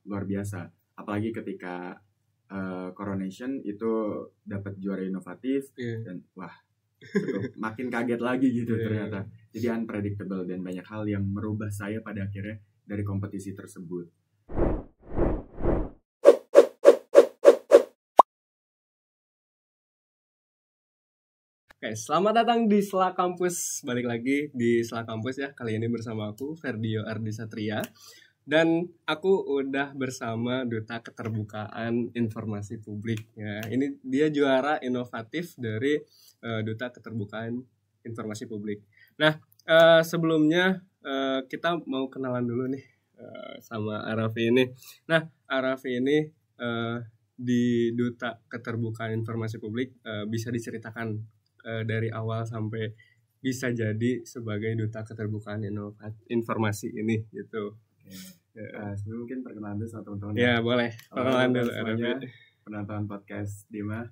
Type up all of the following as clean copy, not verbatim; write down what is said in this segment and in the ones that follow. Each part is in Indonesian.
luar biasa. Apalagi ketika Coronation itu dapat juara inovatif dan wah betul, makin kaget lagi gitu ternyata. Jadi unpredictable dan banyak hal yang merubah saya pada akhirnya dari kompetisi tersebut. Oke, selamat datang di Sela Kampus. Balik lagi di Sela Kampus ya. Kali ini bersama aku, Ferdio Ardi Satria. Dan aku udah bersama Duta Keterbukaan Informasi Publik. Ya, ini dia juara inovatif dari Duta Keterbukaan Informasi Publik. Nah, sebelumnya kita mau kenalan dulu nih sama Arafi ini. Nah, Arafi ini di Duta Keterbukaan Informasi Publik bisa diceritakan dari awal sampai bisa jadi sebagai Duta Keterbukaan Informasi ini gitu. Sebelum mungkin perkenalan dulu sama teman-teman. Ya boleh, perkenalan dulu semuanya. Penonton podcast Dima.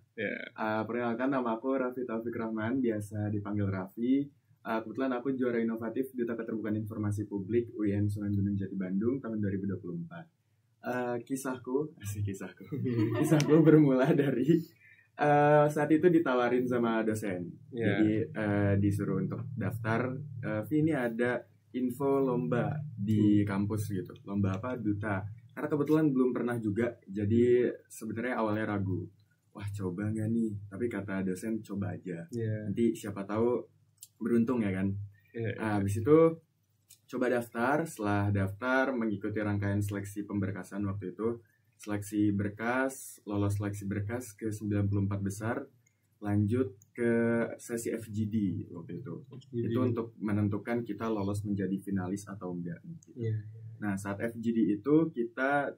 Perkenalkan, nama aku Raffi Taufik Rahman, biasa dipanggil Raffi. Kebetulan aku juara inovatif Duta Keterbukaan Informasi Publik UIN Sunan Gunung Jati Bandung tahun 2024. Kisahku bermula dari saat itu ditawarin sama dosen. Jadi disuruh untuk daftar. Ini ada info lomba di kampus gitu. Lomba apa? Duta. Karena kebetulan belum pernah juga. Jadi sebenarnya awalnya ragu. Wah, coba nggak nih? Tapi kata dosen coba aja. Nanti siapa tahu beruntung ya kan. Habis itu coba daftar. Setelah daftar mengikuti rangkaian seleksi pemberkasan waktu itu. Lolos seleksi berkas ke 94 besar, lanjut ke sesi FGD waktu itu. Itu untuk menentukan kita lolos menjadi finalis atau enggak. Nah, saat FGD itu kita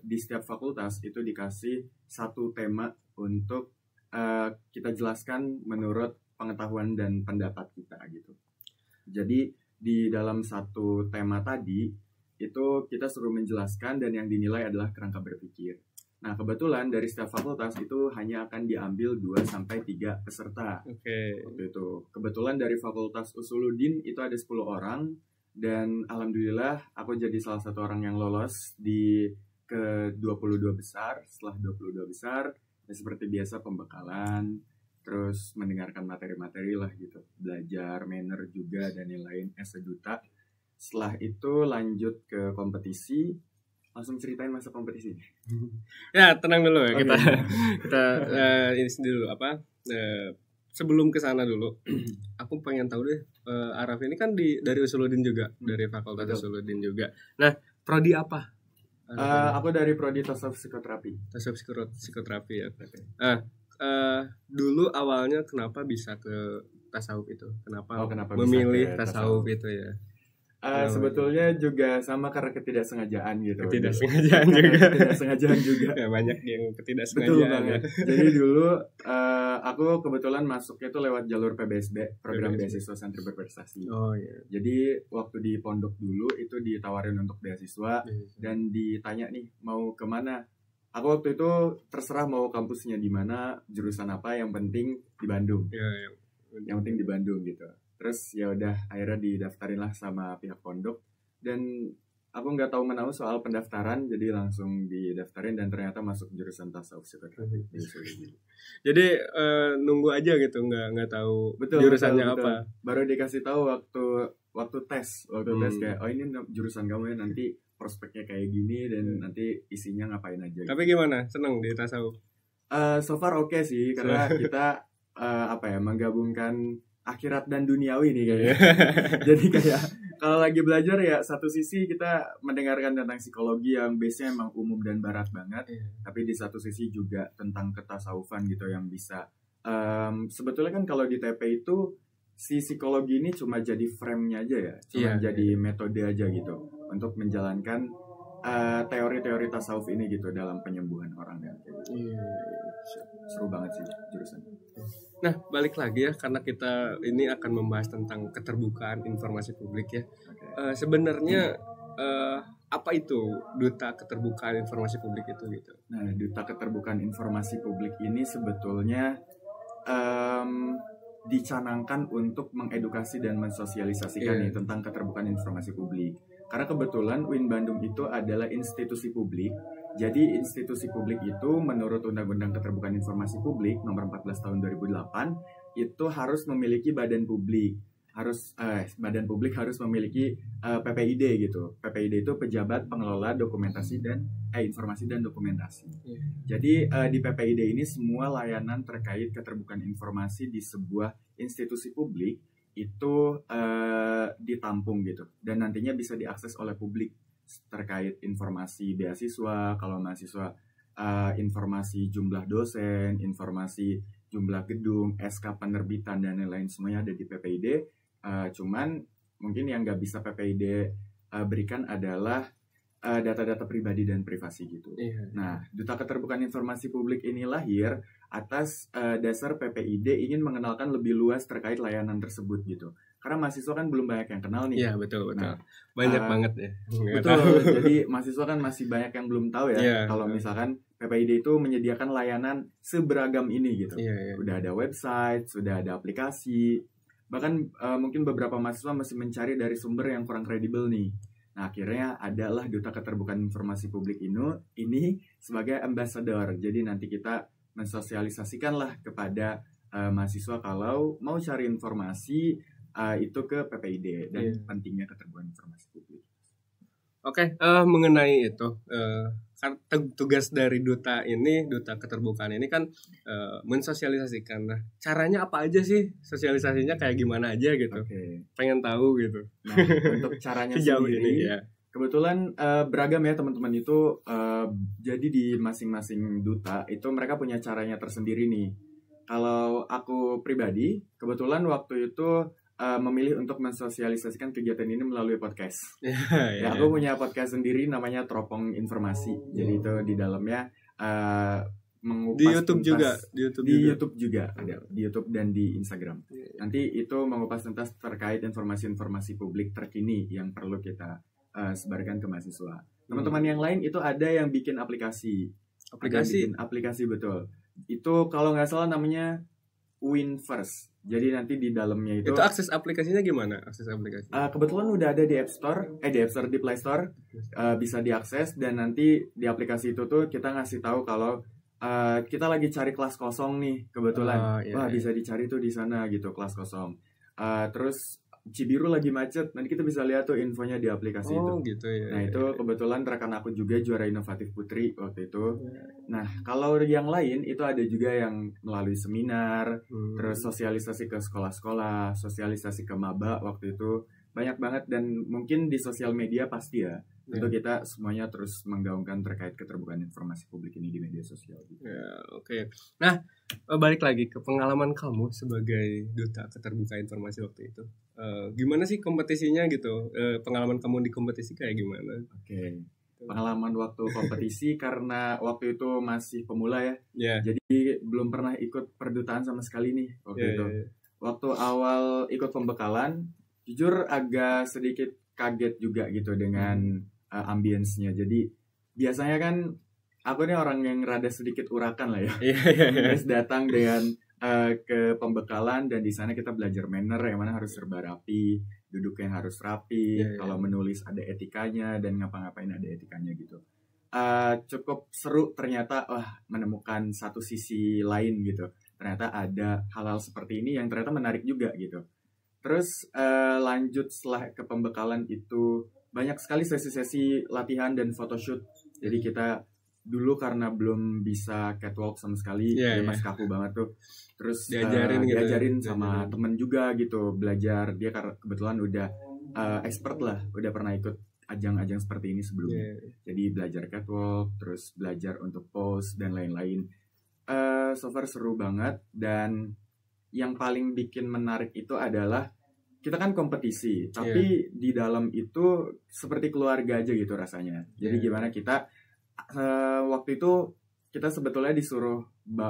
di setiap fakultas itu dikasih satu tema untuk kita jelaskan menurut pengetahuan dan pendapat kita gitu. Jadi di dalam satu tema tadi itu kita suruh menjelaskan dan yang dinilai adalah kerangka berpikir. Nah, kebetulan dari setiap fakultas itu hanya akan diambil 2-3 peserta. Waktu itu. Kebetulan dari Fakultas Usuluddin itu ada 10 orang dan alhamdulillah aku jadi salah satu orang yang lolos di ke 22 besar. Setelah 22 besar, ya seperti biasa pembekalan, terus mendengarkan materi-materi lah gitu. Belajar manner juga dan yang lain as a duta. Setelah itu lanjut ke kompetisi. Langsung ceritain masa kompetisi. Ya, tenang dulu ya. Kita ini dulu apa? Sebelum ke sana dulu, aku pengen tahu deh. Araf ini kan dari Usuluddin juga, dari Fakultas Usuluddin juga. Nah, prodi apa? Aku dari prodi Tasawuf Psikoterapi. Tasawuf Psikoterapi ya. Dulu awalnya kenapa bisa ke tasawuf itu? Kenapa memilih tasawuf itu ya? Sebetulnya juga sama karena ketidaksengajaan gitu. Ketidaksengajaan juga. Ya, banyak yang ketidaksengajaan. Betul banget. Jadi dulu aku kebetulan masuknya tuh lewat jalur PBSB, program beasiswa santri berprestasi. Jadi waktu di pondok dulu itu ditawarin untuk beasiswa dan ditanya nih mau kemana. Aku waktu itu terserah mau kampusnya di mana, jurusan apa, yang penting di Bandung. Yang penting di Bandung gitu. Terus ya udah akhirnya didaftarin lah sama pihak pondok dan aku nggak tahu menahu soal pendaftaran jadi langsung didaftarin dan ternyata masuk jurusan tasawuf psikoterapi. Jadi nunggu aja gitu nggak tahu jurusannya apa. Baru dikasih tahu waktu tes kayak oh ini jurusan kamu ya, nanti prospeknya kayak gini dan nanti isinya ngapain aja. Tapi gimana? Seneng di tasawuf? So far oke sih karena kita menggabungkan akhirat dan duniawi nih kayaknya. Jadi kayak kalau lagi belajar ya satu sisi kita mendengarkan tentang psikologi yang biasanya emang umum dan barat banget, tapi di satu sisi juga tentang ketasawufan gitu yang bisa sebetulnya kan kalau di TP itu si psikologi ini cuma jadi frame-nya aja ya, cuma jadi metode aja gitu untuk menjalankan teori-teori tasawuf ini gitu dalam penyembuhan orang dan kayak gitu. Seru banget sih jurusan. Nah, balik lagi ya karena kita ini akan membahas tentang keterbukaan informasi publik ya. Sebenarnya apa itu Duta Keterbukaan Informasi Publik itu gitu? Nah, Duta Keterbukaan Informasi Publik ini sebetulnya dicanangkan untuk mengedukasi dan mensosialisasikan nih tentang keterbukaan informasi publik. Karena kebetulan UIN Bandung itu adalah institusi publik. Jadi institusi publik itu menurut Undang-Undang Keterbukaan Informasi Publik nomor 14 tahun 2008 itu harus memiliki badan publik. Badan publik harus memiliki PPID gitu. PPID itu Pejabat Pengelola Dokumentasi dan Informasi dan Dokumentasi. Jadi di PPID ini semua layanan terkait keterbukaan informasi di sebuah institusi publik itu ditampung gitu, dan nantinya bisa diakses oleh publik terkait informasi beasiswa, kalau mahasiswa informasi jumlah dosen, informasi jumlah gedung, SK penerbitan dan lain-lain semuanya ada di PPID. Cuman mungkin yang nggak bisa PPID berikan adalah data-data pribadi dan privasi gitu. Nah, Duta Keterbukaan Informasi Publik ini lahir atas dasar PPID ingin mengenalkan lebih luas terkait layanan tersebut gitu. Karena mahasiswa kan belum banyak yang kenal nih. Iya, betul. Nah, banyak banget ya. Betul. Jadi mahasiswa kan masih banyak yang belum tahu ya. Kalau misalkan PPID itu menyediakan layanan seberagam ini gitu. Udah ada website, sudah ada aplikasi. Bahkan mungkin beberapa mahasiswa masih mencari dari sumber yang kurang kredibel nih. Nah, akhirnya adalah Duta Keterbukaan Informasi Publik ini sebagai ambassador. Jadi nanti kita mensosialisasikanlah kepada mahasiswa kalau mau cari informasi itu ke PPID dan pentingnya keterbukaan informasi publik. Oke, mengenai itu kan tugas dari duta keterbukaan ini kan mensosialisasikan. Nah, caranya apa aja sih? Sosialisasinya kayak gimana aja gitu? Pengen tahu gitu. Nah, untuk caranya sendiri kebetulan beragam ya teman-teman itu. Jadi di masing-masing duta itu mereka punya caranya tersendiri nih. Kalau aku pribadi kebetulan waktu itu memilih untuk mensosialisasikan kegiatan ini melalui podcast. Aku punya podcast sendiri namanya Teropong Informasi. Jadi itu di dalamnya mengupas di YouTube juga, YouTube juga ada di YouTube dan di Instagram. Nanti itu mengupas tuntas terkait informasi-informasi publik terkini yang perlu kita sebarkan ke mahasiswa. Teman-teman yang lain itu ada yang bikin aplikasi. Aplikasi betul. Itu kalau nggak salah namanya UIN First. Jadi nanti di dalamnya itu akses aplikasinya gimana? Kebetulan udah ada di di Play Store, bisa diakses, dan nanti di aplikasi itu tuh kita ngasih tahu kalau kita lagi cari kelas kosong nih kebetulan. Bisa dicari tuh di sana gitu, kelas kosong. Terus Cibiru lagi macet, nanti kita bisa lihat tuh infonya di aplikasi itu. Gitu ya. Nah itu kebetulan rekan aku juga juara inovatif putri waktu itu. Nah kalau yang lain itu ada juga yang melalui seminar, terus sosialisasi ke sekolah-sekolah, sosialisasi ke maba waktu itu banyak banget, dan mungkin di sosial media pasti ya. Tentu kita semuanya terus menggaungkan terkait keterbukaan informasi publik ini di media sosial. Gitu. Nah, balik lagi ke pengalaman kamu sebagai Duta Keterbukaan Informasi waktu itu. Gimana sih kompetisinya gitu? Pengalaman kamu di kompetisi kayak gimana? Pengalaman waktu kompetisi karena waktu itu masih pemula ya. Jadi belum pernah ikut perdutaan sama sekali nih waktu itu. Waktu awal ikut pembekalan, jujur agak sedikit kaget juga gitu dengan ambience-nya. Jadi biasanya kan aku nih orang yang rada sedikit urakan lah ya. Terus datang dengan ke pembekalan, dan di sana kita belajar manner yang mana harus serba rapi, duduknya harus rapi, kalau menulis ada etikanya, dan ngapa-ngapain ada etikanya gitu. Cukup seru ternyata, menemukan satu sisi lain gitu. Ternyata ada hal-hal seperti ini yang ternyata menarik juga gitu. Terus lanjut setelah ke pembekalan itu banyak sekali sesi-sesi latihan dan photoshoot. Jadi kita dulu karena belum bisa catwalk sama sekali, masih kaku banget tuh. Terus diajarin sama temen juga gitu, belajar. Dia kebetulan udah expert lah, udah pernah ikut ajang-ajang seperti ini sebelumnya. Jadi belajar catwalk, terus belajar untuk pose dan lain-lain. So far seru banget, dan yang paling bikin menarik itu adalah kita kan kompetisi, tapi di dalam itu seperti keluarga aja gitu rasanya. Jadi gimana kita waktu itu kita sebetulnya disuruh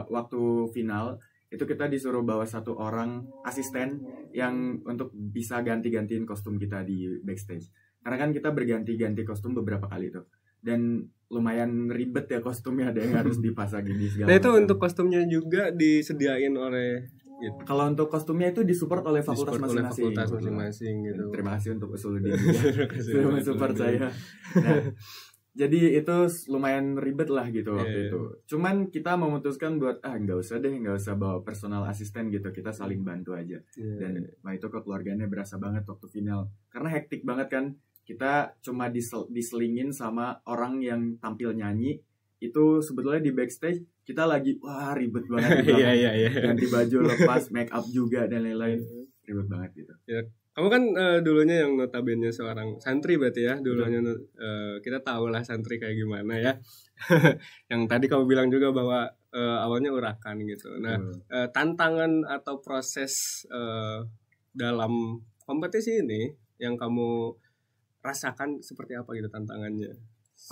waktu final itu kita disuruh bawa satu orang asisten yang untuk bisa ganti-gantiin kostum kita di backstage. Karena kan kita berganti-ganti kostum beberapa kali tuh. Dan lumayan ribet ya kostumnya, ada yang harus dipasangin di segala macam. Nah itu untuk kostumnya juga disediain oleh gitu. Kalau untuk kostumnya itu disupport oleh fakultas masing-masing gitu. Terima kasih untuk Usuludin sudah mensupport saya. Nah, jadi itu lumayan ribet lah gitu waktu itu. Cuman kita memutuskan buat nggak usah bawa personal asisten gitu. Kita saling bantu aja. Dan itu kekeluargaannya berasa banget waktu final. Karena hektik banget kan. Kita cuma diselingin sama orang yang tampil nyanyi. Itu sebetulnya di backstage kita lagi ribet banget gitu. Ganti baju, lepas make up juga dan lain-lain. Ribet banget gitu. Ya. Kamu kan dulunya yang notabene seorang santri berarti ya. Dulunya kita tahu lah santri kayak gimana ya. Yang tadi kamu bilang juga bahwa awalnya urakan gitu. Nah, tantangan atau proses dalam kompetisi ini yang kamu rasakan seperti apa gitu tantangannya?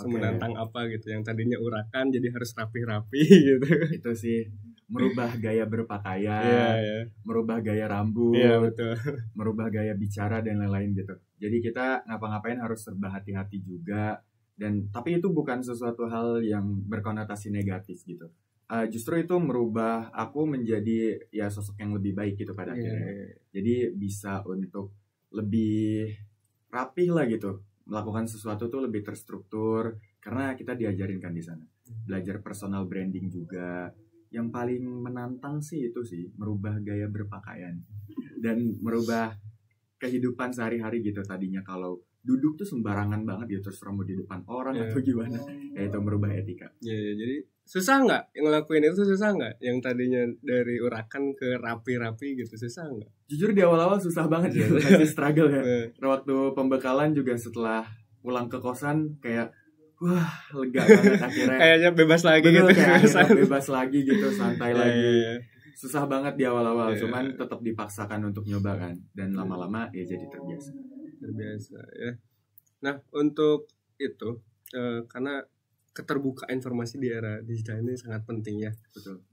Menantang apa gitu, yang tadinya urakan jadi harus rapi-rapi gitu. Itu sih merubah gaya berpakaian, merubah gaya rambut, betul. merubah gaya bicara dan lain-lain gitu. Jadi kita ngapa-ngapain harus serba hati-hati juga. Dan tapi itu bukan sesuatu hal yang berkonotasi negatif gitu. Justru itu merubah aku menjadi ya sosok yang lebih baik gitu pada akhirnya. Jadi bisa untuk lebih rapih lah gitu. Melakukan sesuatu tuh lebih terstruktur karena kita diajarin kan di sana. Belajar personal branding juga. Yang paling menantang sih itu sih merubah gaya berpakaian dan merubah kehidupan sehari-hari gitu. Tadinya kalau duduk tuh sembarangan banget gitu, terus mau di depan orang atau gimana, yaitu merubah etika. Jadi susah nggak ngelakuin itu? Susah nggak yang tadinya dari urakan ke rapi-rapi gitu? Susah nggak? Jujur di awal-awal susah banget ya, masih struggle ya. Waktu pembekalan juga setelah pulang ke kosan kayak lega banget akhirnya. Kayaknya bebas lagi. Betul, gitu. Kayak bebas lagi gitu, santai lagi. Susah banget di awal-awal, cuman tetap dipaksakan untuk nyoba kan, dan lama-lama ya jadi terbiasa ya. Nah, untuk itu karena keterbukaan informasi di era digital ini sangat penting ya. Betul.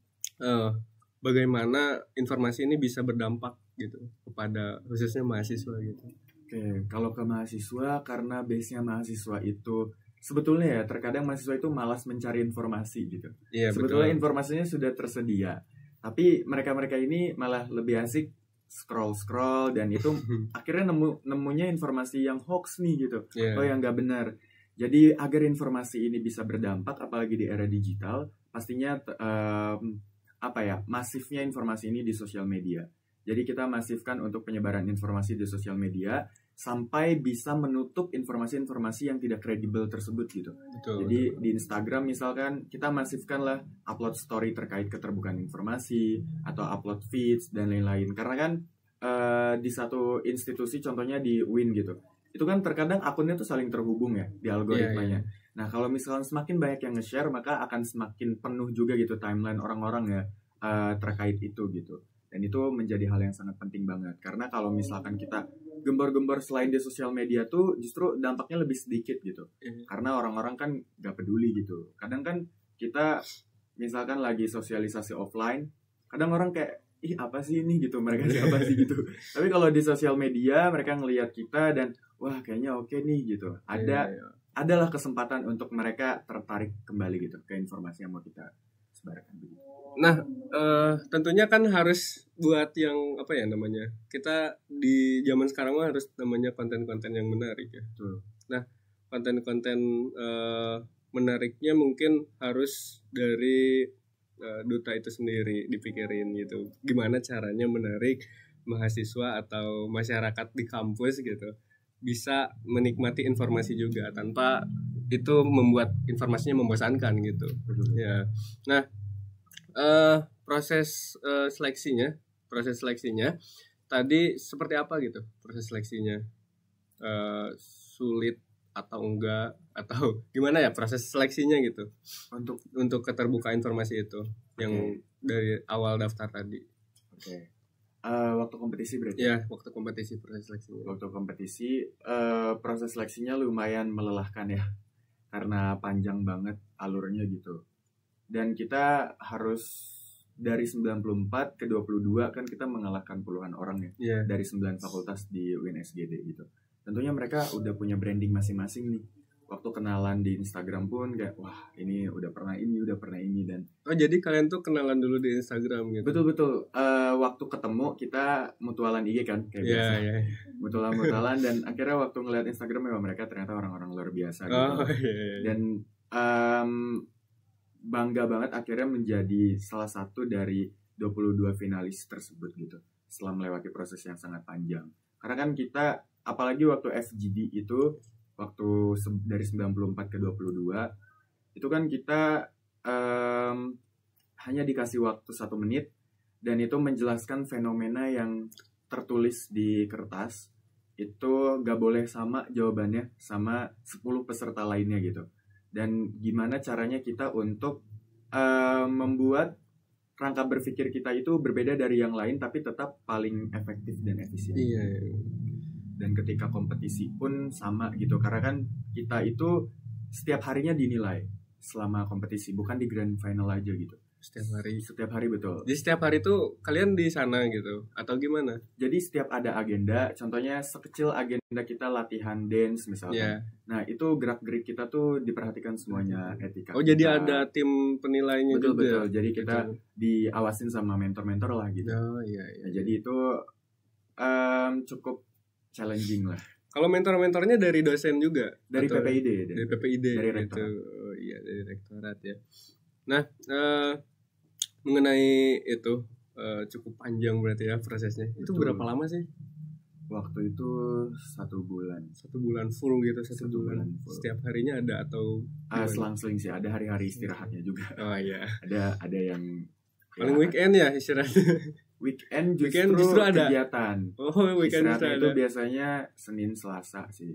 Bagaimana informasi ini bisa berdampak gitu kepada khususnya mahasiswa gitu. Oke, kalau ke mahasiswa, karena base-nya mahasiswa itu sebetulnya ya terkadang mahasiswa itu malas mencari informasi gitu. Iya, sebetulnya betul. Informasinya sudah tersedia, tapi mereka ini malah lebih asik scroll dan itu akhirnya nemunya informasi yang hoax nih gitu, yang nggak benar. Jadi agar informasi ini bisa berdampak, apalagi di era digital, pastinya masifnya informasi ini di sosial media. Jadi kita masifkan untuk penyebaran informasi di sosial media sampai bisa menutup informasi-informasi yang tidak kredibel tersebut gitu. Betul. Jadi di Instagram misalkan kita masifkan lah upload story terkait keterbukaan informasi atau upload feeds dan lain-lain. Karena kan di satu institusi contohnya di UIN gitu, itu kan terkadang akunnya tuh saling terhubung ya di algoritmanya. Nah kalau misalkan semakin banyak yang nge-share, maka akan semakin penuh juga gitu timeline orang-orang ya terkait itu gitu. Dan itu menjadi hal yang sangat penting banget. Karena kalau misalkan kita gembar-gembar selain di sosial media tuh justru dampaknya lebih sedikit gitu. Karena orang-orang kan gak peduli gitu. Kadang kan kita misalkan lagi sosialisasi offline, kadang orang kayak, ih apa sih ini gitu, mereka siapa sih gitu. Tapi kalau di sosial media mereka ngelihat kita dan wah kayaknya oke nih gitu. Adalah kesempatan untuk mereka tertarik kembali gitu ke informasi yang mau kita sebarkan begitu. Nah, tentunya kan harus buat yang kita di zaman sekarang harus namanya konten-konten yang menarik ya. Nah, konten-konten menariknya mungkin harus dari duta itu sendiri dipikirin gitu. Gimana caranya menarik mahasiswa atau masyarakat di kampus gitu bisa menikmati informasi juga tanpa itu membuat informasinya membosankan gitu. Ya. Nah, proses seleksinya tadi seperti apa gitu proses seleksinya, sulit atau enggak atau gimana ya proses seleksinya gitu untuk keterbukaan informasi itu yang dari awal daftar tadi. Waktu kompetisi berarti ya, waktu kompetisi proses seleksinya. Waktu kompetisi proses seleksinya lumayan melelahkan ya karena panjang banget alurnya gitu. Dan kita harus dari 94 ke 22 kan kita mengalahkan puluhan orang ya dari 9 fakultas di UIN SGD gitu. Tentunya mereka udah punya branding masing-masing nih. waktu kenalan di Instagram pun kayak wah ini udah pernah ini dan jadi kalian tuh kenalan dulu di Instagram gitu. Betul waktu ketemu kita mutualan IG kan kayak biasa. Mutualan dan akhirnya waktu ngeliat Instagram memang mereka ternyata orang-orang luar biasa gitu. Dan bangga banget akhirnya menjadi salah satu dari 22 finalis tersebut gitu setelah melewati proses yang sangat panjang. Karena kan kita apalagi waktu FGD itu waktu dari 94 ke 22 itu kan kita hanya dikasih waktu 1 menit dan itu menjelaskan fenomena yang tertulis di kertas itu gak boleh sama jawabannya sama 10 peserta lainnya gitu. Dan gimana caranya kita untuk membuat rangka berpikir kita itu berbeda dari yang lain tapi tetap paling efektif dan efisien. Iya. Dan ketika kompetisi pun sama gitu karena kan kita itu setiap harinya dinilai selama kompetisi, bukan di grand final aja gitu. Setiap hari betul. Jadi setiap hari tuh kalian di sana gitu atau gimana? Jadi setiap ada agenda, contohnya sekecil agenda kita latihan dance misalnya. Nah itu gerak-gerik kita tuh diperhatikan semuanya etika. Oh kita. Jadi ada tim penilainya betul, juga. Betul. Jadi kita diawasin sama mentor-mentor lah gitu. Oh iya. Nah, jadi itu cukup challenging lah. Kalau mentor-mentornya dari dosen juga? Dari PPID. Dari PPID. Dari rektorat. Oh iya dari rektorat ya. Nah mengenai itu cukup panjang berarti ya prosesnya. Betul. Itu berapa lama sih? Waktu itu 1 bulan. 1 bulan full gitu, 1 bulan. Full. Setiap harinya ada atau? Selang-seling sih, ada hari-hari istirahatnya juga. Oh iya. Ada yang paling weekend ya istirahatnya. Weekend justru ada kegiatan. Oh weekend istirahatnya itu biasanya Senin Selasa sih.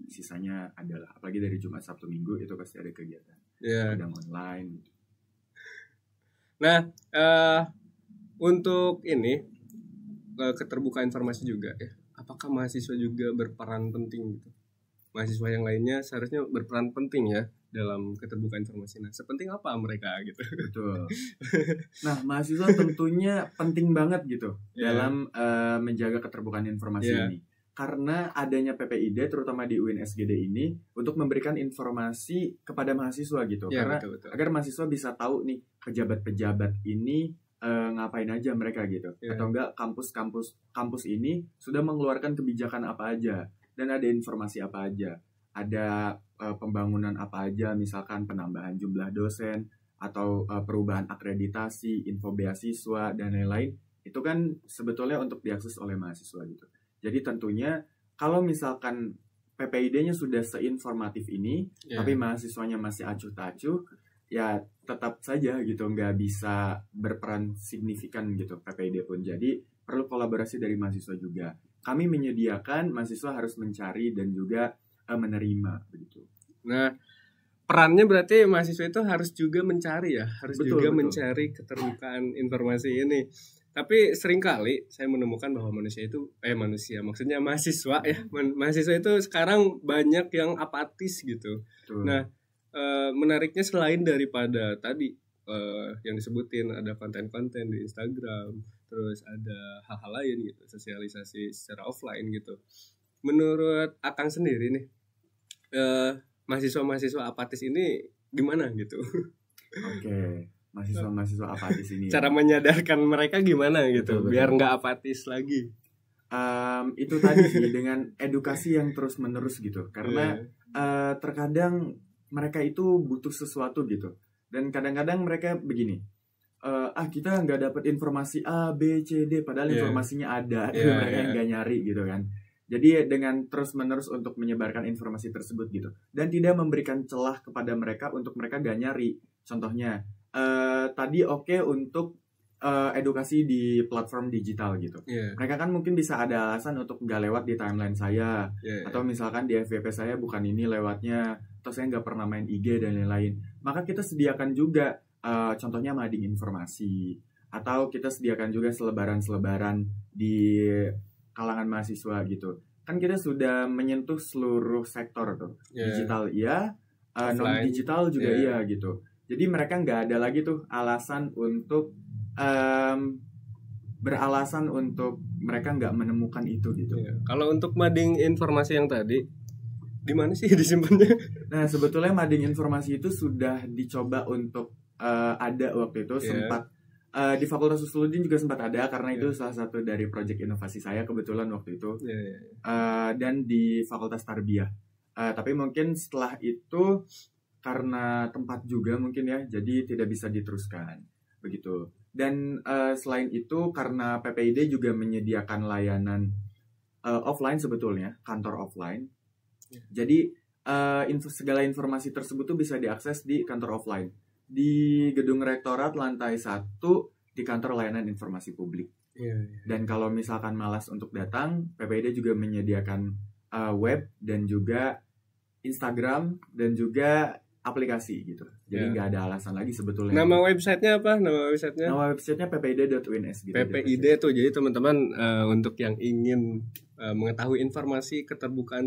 Sisanya adalah apalagi dari Jumat Sabtu Minggu itu pasti ada kegiatan. Kadang online. Nah, untuk ini keterbukaan informasi juga ya. Apakah mahasiswa juga berperan penting gitu? Mahasiswa yang lainnya seharusnya berperan penting ya dalam keterbukaan informasi. Nah, sepenting apa mereka gitu? Betul. Nah, mahasiswa tentunya penting banget gitu dalam menjaga keterbukaan informasi ini. Karena adanya PPID terutama di UIN-SGD ini untuk memberikan informasi kepada mahasiswa gitu. Karena betul. Agar mahasiswa bisa tahu nih pejabat-pejabat ini ngapain aja mereka gitu. Atau enggak kampus ini sudah mengeluarkan kebijakan apa aja dan ada informasi apa aja. Ada pembangunan apa aja, misalkan penambahan jumlah dosen atau perubahan akreditasi, info beasiswa dan lain-lain. Itu kan sebetulnya untuk diakses oleh mahasiswa gitu. Jadi tentunya kalau misalkan PPID-nya sudah seinformatif ini, tapi mahasiswanya masih acuh tak acuh, ya tetap saja gitu nggak bisa berperan signifikan gitu PPID pun. Jadi perlu kolaborasi dari mahasiswa juga. Kami menyediakan, mahasiswa harus mencari dan juga menerima begitu. Nah, perannya berarti mahasiswa itu harus juga mencari ya, harus betul. Mencari keterbukaan informasi ini. Tapi seringkali saya menemukan bahwa maksudnya mahasiswa ya, mahasiswa itu sekarang banyak yang apatis gitu. Betul. Nah, menariknya selain daripada tadi yang disebutin ada konten-konten di Instagram, terus ada hal-hal lain gitu, sosialisasi secara offline gitu. Menurut Akang sendiri nih, mahasiswa-mahasiswa apatis ini gimana gitu? Oke. Mahasiswa apatis ini cara menyadarkan mereka gimana gitu betul. Biar nggak apatis lagi. Itu tadi sih dengan edukasi yang terus menerus gitu karena terkadang mereka itu butuh sesuatu gitu dan kadang-kadang mereka begini kita nggak dapat informasi A B C D padahal informasinya ada mereka yang nggak nyari gitu kan. Jadi dengan terus menerus untuk menyebarkan informasi tersebut gitu dan tidak memberikan celah kepada mereka untuk mereka nggak nyari. Contohnya tadi untuk edukasi di platform digital gitu. Mereka kan mungkin bisa ada alasan untuk nggak lewat di timeline saya atau misalkan di FYP saya bukan ini lewatnya atau saya nggak pernah main IG dan lain-lain. Maka kita sediakan juga contohnya mading informasi atau kita sediakan juga selebaran di kalangan mahasiswa gitu. Kan kita sudah menyentuh seluruh sektor tuh. Digital non digital juga gitu. Jadi mereka nggak ada lagi tuh alasan untuk beralasan untuk mereka nggak menemukan itu gitu. Kalau untuk mading informasi yang tadi, di mana sih disimpannya? Nah, sebetulnya mading informasi itu sudah dicoba untuk ada waktu itu, sempat di Fakultas Usuludin juga sempat ada, karena itu salah satu dari proyek inovasi saya kebetulan waktu itu. Dan di Fakultas Tarbiyah. Tapi mungkin setelah itu karena tempat juga mungkin ya, jadi tidak bisa diteruskan begitu. Dan selain itu karena PPID juga menyediakan layanan offline sebetulnya, kantor offline. Jadi segala informasi tersebut tuh bisa diakses di kantor offline, di gedung rektorat lantai 1 di kantor layanan informasi publik. Dan kalau misalkan malas untuk datang, PPID juga menyediakan web dan juga Instagram dan juga aplikasi gitu. Jadi nggak ada alasan lagi sebetulnya. Nama websitenya apa? Nama websitenya ppid.uns gitu. PPID tuh, jadi teman-teman untuk yang ingin mengetahui informasi keterbukaan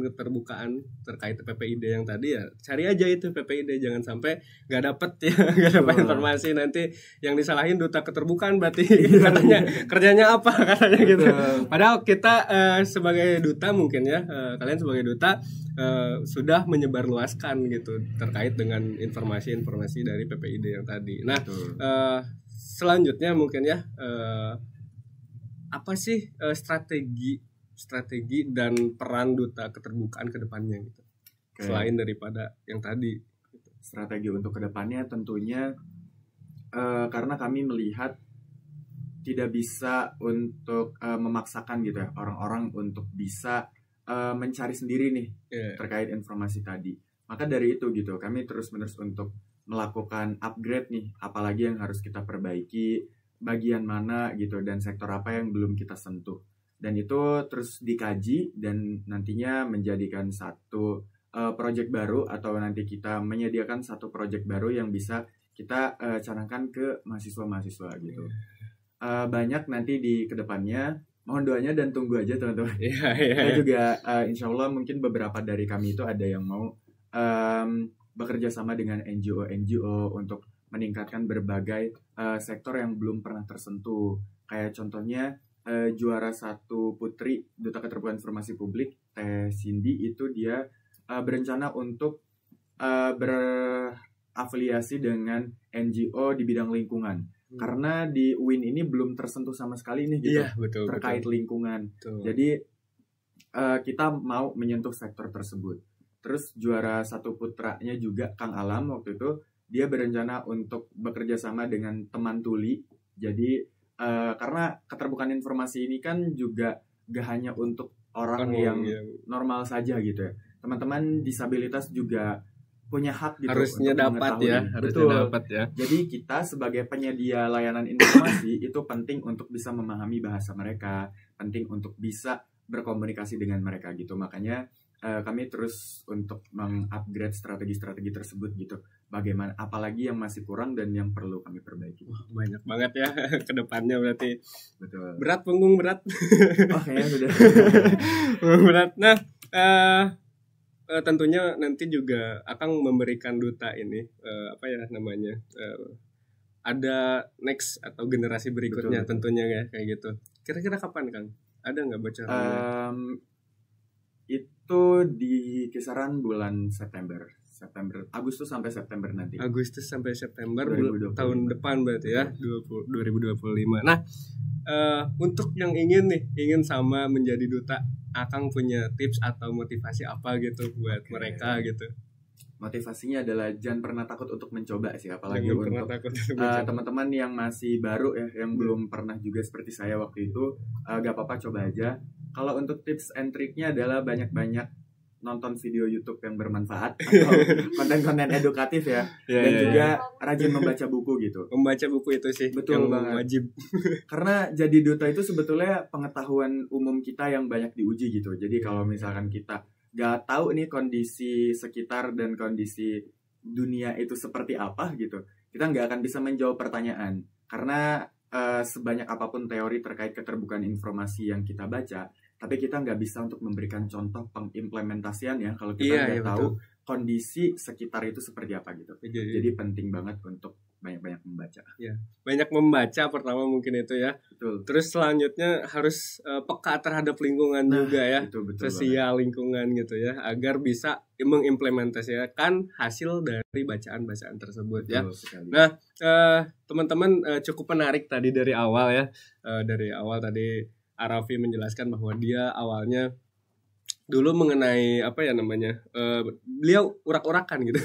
terkait PPID yang tadi ya cari aja itu PPID, jangan sampai nggak dapet ya, nggak dapat informasi nanti yang disalahin duta keterbukaan berarti katanya kerjanya apa katanya gitu. Padahal kita sebagai duta mungkin ya, kalian sebagai duta sudah menyebarluaskan gitu terkait dengan informasi dari PPID yang tadi. Nah, selanjutnya mungkin ya apa sih strategi dan peran duta keterbukaan ke depannya gitu. Selain daripada yang tadi. Strategi untuk ke depannya tentunya karena kami melihat tidak bisa untuk memaksakan gitu ya orang-orang untuk bisa mencari sendiri nih terkait informasi tadi. Maka dari itu gitu kami terus-menerus untuk melakukan upgrade nih, apalagi yang harus kita perbaiki, bagian mana gitu dan sektor apa yang belum kita sentuh. Dan itu terus dikaji dan nantinya menjadikan satu proyek baru atau nanti kita menyediakan satu proyek baru yang bisa kita canangkan ke mahasiswa-mahasiswa gitu. Banyak nanti di kedepannya, mohon doanya dan tunggu aja teman-teman. Saya juga insya Allah mungkin beberapa dari kami itu ada yang mau bekerja sama dengan NGO untuk meningkatkan berbagai sektor yang belum pernah tersentuh. Kayak contohnya juara 1 putri Duta Keterbukaan Informasi Publik, Teh Cindy, itu dia berencana untuk berafiliasi dengan NGO di bidang lingkungan. Karena di UIN ini belum tersentuh sama sekali nih gitu, terkait lingkungan. Jadi kita mau menyentuh sektor tersebut. Terus juara 1 putranya juga Kang Alam waktu itu, dia berencana untuk bekerja sama dengan teman tuli. Jadi karena keterbukaan informasi ini kan juga gak hanya untuk orang yang normal saja gitu ya. Teman-teman disabilitas juga punya hak gitu. Harusnya dapat ya. Jadi kita sebagai penyedia layanan informasi itu penting untuk bisa memahami bahasa mereka, penting untuk bisa berkomunikasi dengan mereka gitu. Makanya kami terus untuk mengupgrade strategi-strategi tersebut gitu. Bagaimana, apalagi yang masih kurang dan yang perlu kami perbaiki. Banyak banget ya ke depannya berarti. Betul. Berat punggung berat. Kayaknya sudah. Berat. Nah, tentunya nanti juga akan memberikan duta ini apa ya namanya? Ada next atau generasi berikutnya. Betul. Tentunya ya kayak gitu. Kira-kira kapan Kang? Ada nggak bocorannya? Itu di kisaran bulan Agustus sampai September nanti. Agustus sampai September 2025. Tahun depan berarti ya, 2025. Nah, untuk yang ingin sama menjadi duta, Akang punya tips atau motivasi apa gitu buat mereka gitu? Motivasinya adalah jangan pernah takut untuk mencoba sih, apalagi untuk teman-teman yang masih baru ya, yang belum pernah juga seperti saya waktu itu, gak apa-apa, coba aja. Kalau untuk tips and triknya adalah banyak-banyak nonton video YouTube yang bermanfaat atau konten-konten edukatif ya, dan juga rajin membaca buku gitu. Membaca buku itu sih betul yang banget. Wajib. Karena jadi duta itu sebetulnya pengetahuan umum kita yang banyak diuji gitu. Jadi kalau misalkan kita gak tahu nih kondisi sekitar dan kondisi dunia itu seperti apa gitu, kita nggak akan bisa menjawab pertanyaan. Karena sebanyak apapun teori terkait keterbukaan informasi yang kita baca, tapi kita nggak bisa untuk memberikan contoh pengimplementasiannya kalau kita nggak tahu kondisi sekitar itu seperti apa gitu. Jadi penting banget untuk banyak-banyak membaca. Ya, banyak membaca pertama mungkin itu ya. Betul. Terus selanjutnya harus peka terhadap lingkungan juga ya, itu betul sosial lingkungan gitu ya, agar bisa mengimplementasikan hasil dari bacaan-bacaan tersebut ya. Sekali. Nah, teman-teman cukup menarik tadi dari awal ya. Dari awal tadi Arafi menjelaskan bahwa dia awalnya dulu mengenai apa ya namanya, beliau urak-urakan gitu.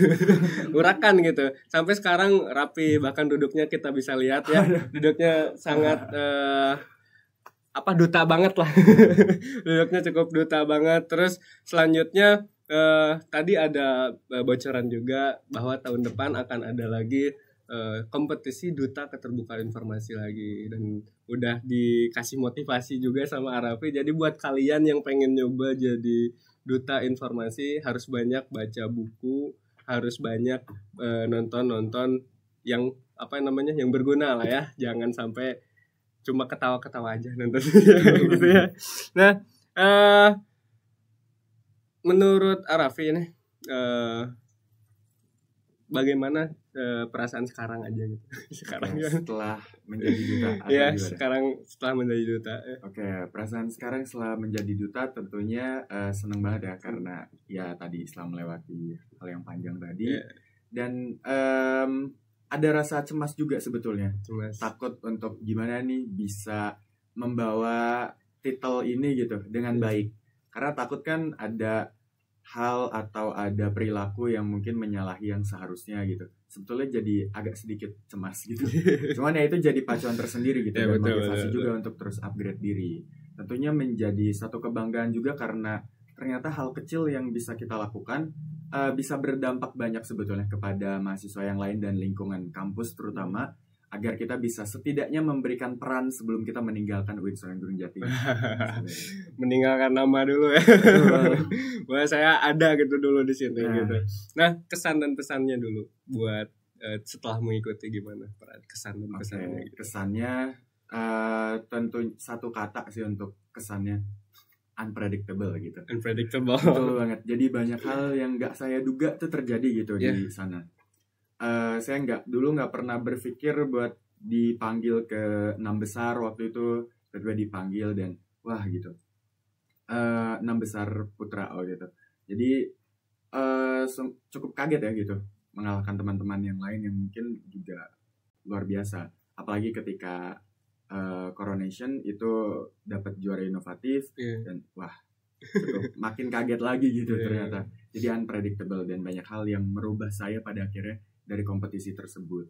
Urakan gitu, sampai sekarang rapi, bahkan duduknya kita bisa lihat ya, duduknya sangat duta banget lah. Duduknya cukup duta banget. Terus selanjutnya tadi ada bocoran juga bahwa tahun depan akan ada lagi kompetisi duta keterbukaan informasi lagi, dan udah dikasih motivasi juga sama Arafi. Jadi buat kalian yang pengen nyoba jadi duta informasi harus banyak baca buku, harus banyak nonton yang yang berguna lah ya. Jangan sampai cuma ketawa-ketawa aja nonton gitu ya. Nah, menurut Arafi ini bagaimana perasaan sekarang aja gitu? Sekarang ya, setelah menjadi duta. Ya, sekarang setelah menjadi duta. Oke, perasaan sekarang setelah menjadi duta tentunya seneng banget ya, karena ya tadi setelah melewati hal yang panjang tadi, dan ada rasa cemas juga sebetulnya. Takut untuk gimana nih bisa membawa titel ini gitu dengan baik. Karena takut kan ada hal atau ada perilaku yang mungkin menyalahi yang seharusnya gitu. Sebetulnya jadi agak sedikit cemas gitu. Cuman ya itu jadi pacuan tersendiri gitu, dan motivasi juga untuk terus upgrade diri. Tentunya menjadi satu kebanggaan juga karena ternyata hal kecil yang bisa kita lakukan bisa berdampak banyak sebetulnya kepada mahasiswa yang lain dan lingkungan kampus terutama, agar kita bisa setidaknya memberikan peran sebelum kita meninggalkan UIN Sunan Gunung Jati. Meninggalkan nama dulu ya. Bahwa saya ada gitu dulu di sini gitu. Nah, kesan dan pesannya dulu buat setelah mengikuti gimana kesan dan pesannya. Gitu. Kesannya tentu satu kata sih untuk kesannya, unpredictable gitu. Unpredictable. Betul banget. Jadi banyak hal yang nggak saya duga tuh terjadi gitu di sana. Saya dulu nggak pernah berpikir buat dipanggil ke 6 besar waktu itu, tiba-tiba dipanggil dan wah gitu, 6 besar putra gitu. Jadi cukup kaget ya gitu, mengalahkan teman-teman yang lain yang mungkin juga luar biasa. Apalagi ketika coronation itu dapat juara inovatif dan wah cukup makin kaget lagi gitu ternyata. Jadi unpredictable dan banyak hal yang merubah saya pada akhirnya dari kompetisi tersebut.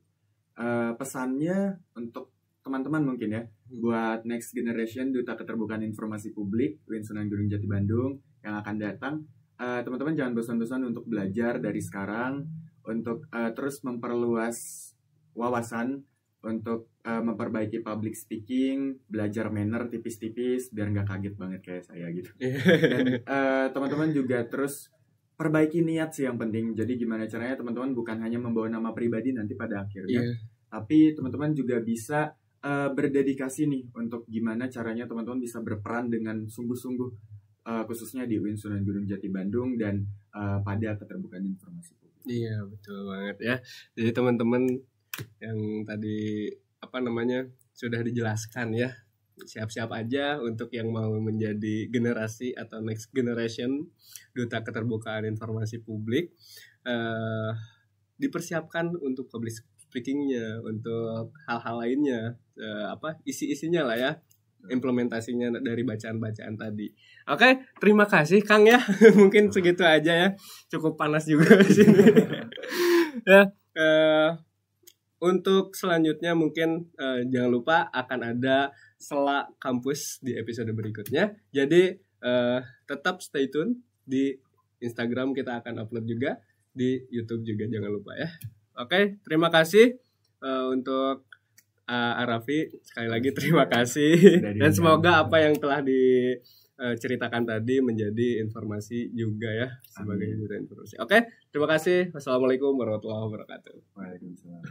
Pesannya untuk teman-teman mungkin ya, buat next generation duta keterbukaan informasi publik UIN Sunan Gunung Jati Bandung yang akan datang, teman-teman jangan bosan-bosan untuk belajar dari sekarang, untuk terus memperluas wawasan, untuk memperbaiki public speaking, belajar manner tipis-tipis biar nggak kaget banget kayak saya gitu. Dan teman-teman juga terus perbaiki niat sih yang penting. Jadi gimana caranya teman-teman bukan hanya membawa nama pribadi nanti pada akhirnya, tapi teman-teman juga bisa berdedikasi nih untuk gimana caranya teman-teman bisa berperan dengan sungguh-sungguh, khususnya di UIN Sunan Gunung Jati Bandung dan pada keterbukaan informasi publik. Iya, betul banget ya. Jadi teman-teman yang tadi sudah dijelaskan ya, siap-siap aja untuk yang mau menjadi generasi atau next generation duta keterbukaan informasi publik. Dipersiapkan untuk public speakingnya, untuk hal-hal lainnya, isi-isinya lah ya, implementasinya dari bacaan-bacaan tadi. Oke, terima kasih Kang ya. Mungkin segitu aja ya, cukup panas juga di sini. Ya, untuk selanjutnya mungkin jangan lupa akan ada Sela Kampus di episode berikutnya. Jadi tetap stay tune di Instagram, kita akan upload juga, di YouTube juga jangan lupa ya. Oke, terima kasih untuk Arafi, sekali lagi terima kasih. Dan semoga apa yang telah diceritakan tadi menjadi informasi juga ya, sebagai informasi. Oke, terima kasih. Wassalamualaikum warahmatullahi wabarakatuh. Waalaikumsalam.